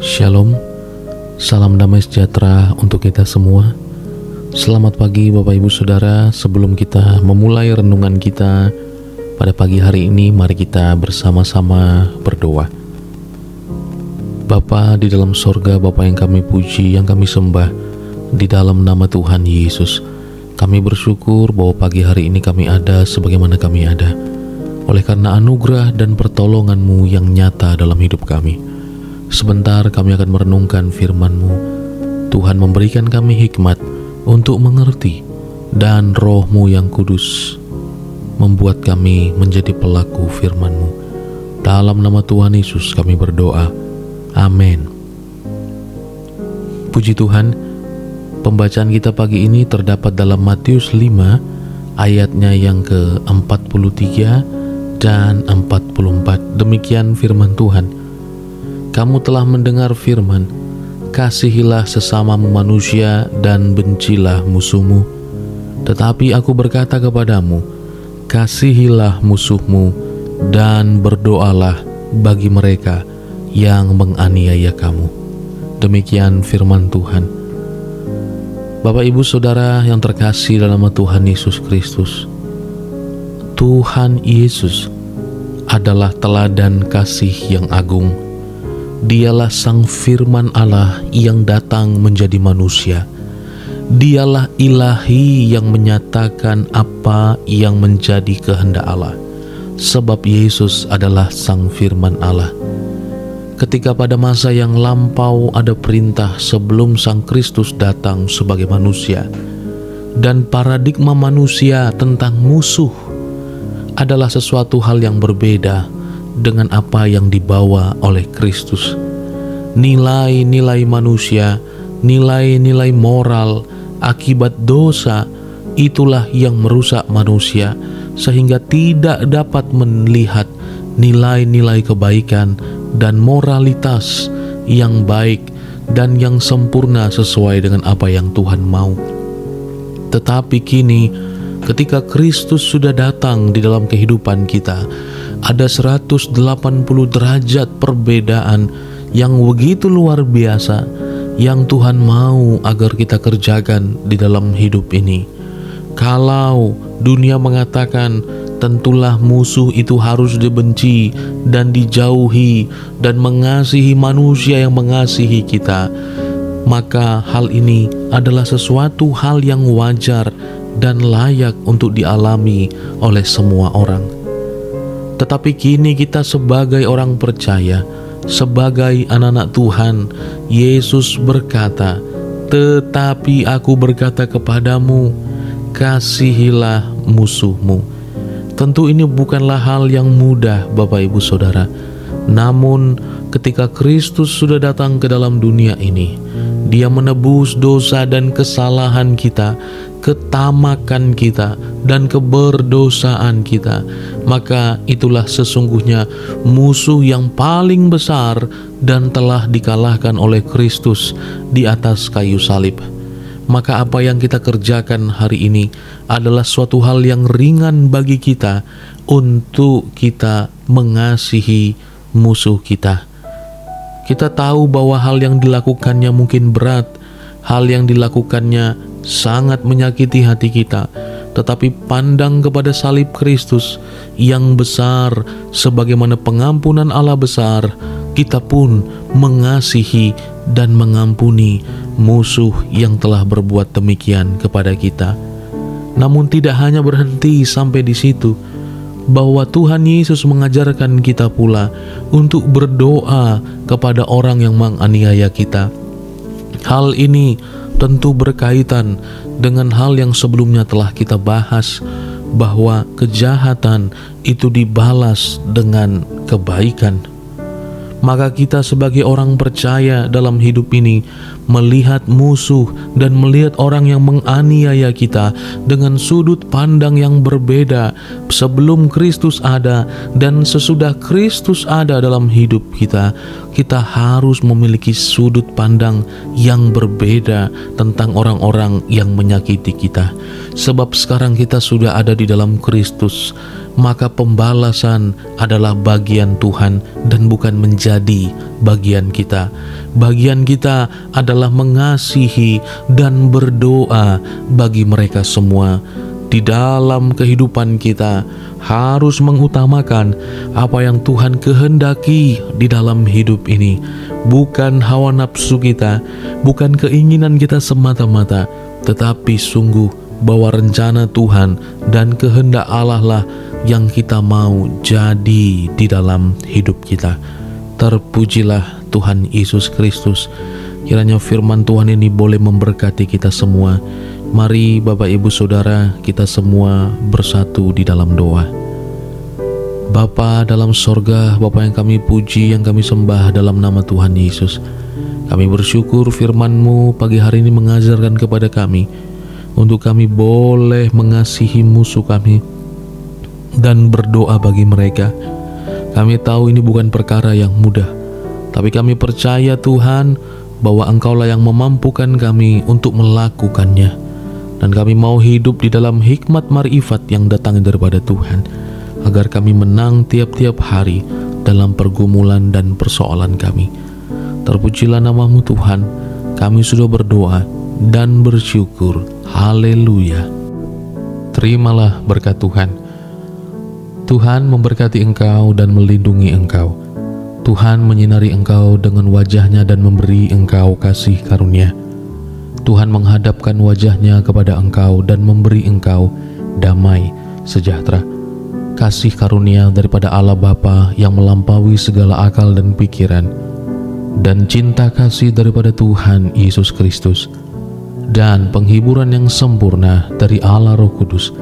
Shalom, salam damai sejahtera untuk kita semua. Selamat pagi Bapak Ibu Saudara. Sebelum kita memulai renungan kita pada pagi hari ini, mari kita bersama-sama berdoa. Bapa di dalam sorga, Bapa yang kami puji, yang kami sembah, di dalam nama Tuhan Yesus, kami bersyukur bahwa pagi hari ini kami ada sebagaimana kami ada, oleh karena anugerah dan pertolongan-Mu yang nyata dalam hidup kami. Sebentar kami akan merenungkan firman-Mu. Tuhan memberikan kami hikmat untuk mengerti, dan Roh-Mu yang kudus membuat kami menjadi pelaku firman-Mu. Dalam nama Tuhan Yesus kami berdoa. Amin. Puji Tuhan, pembacaan kita pagi ini terdapat dalam Matius 5 ayatnya yang ke-43 dan 44. Demikian firman Tuhan. Kamu telah mendengar firman, kasihilah sesamamu manusia dan bencilah musuhmu. Tetapi aku berkata kepadamu, kasihilah musuhmu dan berdoalah bagi mereka yang menganiaya kamu. Demikian firman Tuhan. Bapak Ibu Saudara yang terkasih dalam nama Tuhan Yesus Kristus, Tuhan Yesus adalah teladan kasih yang agung. Dialah Sang Firman Allah yang datang menjadi manusia. Dialah Ilahi yang menyatakan apa yang menjadi kehendak Allah. Sebab Yesus adalah Sang Firman Allah. Ketika pada masa yang lampau ada perintah sebelum Sang Kristus datang sebagai manusia, dan paradigma manusia tentang musuh adalah sesuatu hal yang berbeda dengan apa yang dibawa oleh Kristus. Nilai-nilai manusia, nilai-nilai moral akibat dosa, itulah yang merusak manusia sehingga tidak dapat melihat nilai-nilai kebaikan dan moralitas yang baik dan yang sempurna sesuai dengan apa yang Tuhan mau. Tetapi kini ketika Kristus sudah datang di dalam kehidupan kita, ada 180 derajat perbedaan yang begitu luar biasa yang Tuhan mau agar kita kerjakan di dalam hidup ini. Kalau dunia mengatakan tentulah musuh itu harus dibenci dan dijauhi dan mengasihi manusia yang mengasihi kita, maka hal ini adalah sesuatu hal yang wajar dan layak untuk dialami oleh semua orang. Tetapi kini kita sebagai orang percaya, sebagai anak-anak Tuhan, Yesus berkata, tetapi aku berkata kepadamu, kasihilah musuhmu. Tentu ini bukanlah hal yang mudah Bapak Ibu Saudara. Namun ketika Kristus sudah datang ke dalam dunia ini, Dia menebus dosa dan kesalahan kita, ketamakan kita, dan keberdosaan kita. Maka itulah sesungguhnya musuh yang paling besar dan telah dikalahkan oleh Kristus di atas kayu salib. Maka apa yang kita kerjakan hari ini adalah suatu hal yang ringan bagi kita untuk kita mengasihi musuh kita. Kita tahu bahwa hal yang dilakukannya mungkin berat, hal yang dilakukannya sangat menyakiti hati kita, tetapi pandang kepada salib Kristus yang besar, sebagaimana pengampunan Allah besar, kita pun mengasihi dan mengampuni musuh yang telah berbuat demikian kepada kita. Namun tidak hanya berhenti sampai di situ, bahwa Tuhan Yesus mengajarkan kita pula untuk berdoa kepada orang yang menganiaya kita. Hal ini tentu berkaitan dengan hal yang sebelumnya telah kita bahas, bahwa kejahatan itu dibalas dengan kebaikan. Maka kita sebagai orang percaya dalam hidup ini melihat musuh dan melihat orang yang menganiaya kita dengan sudut pandang yang berbeda sebelum Kristus ada dan sesudah Kristus ada dalam hidup kita. Kita harus memiliki sudut pandang yang berbeda tentang orang-orang yang menyakiti kita. Sebab sekarang kita sudah ada di dalam Kristus, maka pembalasan adalah bagian Tuhan dan bukan menjadi bagian kita. Bagian kita adalah mengasihi dan berdoa bagi mereka semua. Di dalam kehidupan kita harus mengutamakan apa yang Tuhan kehendaki di dalam hidup ini, bukan hawa nafsu kita, bukan keinginan kita semata-mata, tetapi sungguh bahwa rencana Tuhan dan kehendak Allah lah yang kita mau jadi di dalam hidup kita. Terpujilah Tuhan Yesus Kristus. Kiranya firman Tuhan ini boleh memberkati kita semua. Mari Bapak Ibu Saudara, kita semua bersatu di dalam doa. Bapa dalam sorga, Bapa yang kami puji, yang kami sembah dalam nama Tuhan Yesus. Kami bersyukur firman-Mu pagi hari ini mengajarkan kepada kami untuk kami boleh mengasihi musuh kami dan berdoa bagi mereka. Kami tahu ini bukan perkara yang mudah, tapi kami percaya Tuhan bahwa Engkaulah yang memampukan kami untuk melakukannya. Dan kami mau hidup di dalam hikmat marifat yang datang daripada Tuhan, agar kami menang tiap-tiap hari dalam pergumulan dan persoalan kami. Terpujilah nama-Mu Tuhan. Kami sudah berdoa dan bersyukur. Haleluya. Terimalah berkat Tuhan. Tuhan memberkati engkau dan melindungi engkau. Tuhan menyinari engkau dengan wajah-Nya dan memberi engkau kasih karunia. Tuhan menghadapkan wajah-Nya kepada engkau dan memberi engkau damai sejahtera. Kasih karunia daripada Allah Bapa yang melampaui segala akal dan pikiran, dan cinta kasih daripada Tuhan Yesus Kristus, dan penghiburan yang sempurna dari Allah Roh Kudus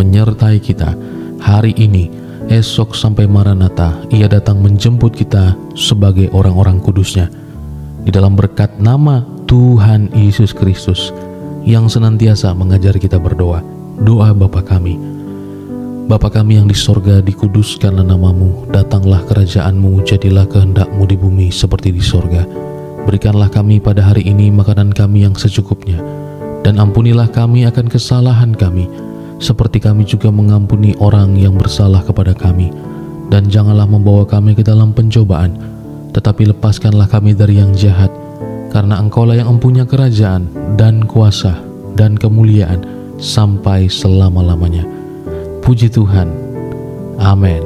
menyertai kita hari ini, esok sampai Maranatha. Ia datang menjemput kita sebagai orang-orang kudus-Nya. Di dalam berkat nama Tuhan Yesus Kristus yang senantiasa mengajari kita berdoa. Doa Bapa kami. Bapa kami yang di sorga, dikuduskanlah nama-Mu, datanglah kerajaan-Mu, jadilah kehendak-Mu di bumi seperti di sorga. Berikanlah kami pada hari ini makanan kami yang secukupnya, dan ampunilah kami akan kesalahan kami, seperti kami juga mengampuni orang yang bersalah kepada kami. Dan janganlah membawa kami ke dalam pencobaan, tetapi lepaskanlah kami dari yang jahat, karena Engkaulah yang mempunyai kerajaan dan kuasa dan kemuliaan sampai selama-lamanya. Puji Tuhan. Amin.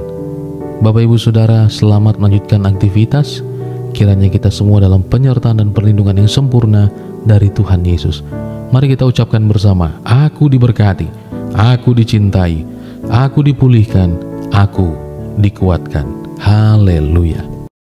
Bapak Ibu Saudara, selamat melanjutkan aktivitas. Kiranya kita semua dalam penyertaan dan perlindungan yang sempurna dari Tuhan Yesus. Mari kita ucapkan bersama, aku diberkati, aku dicintai, aku dipulihkan, aku dikuatkan. Haleluya.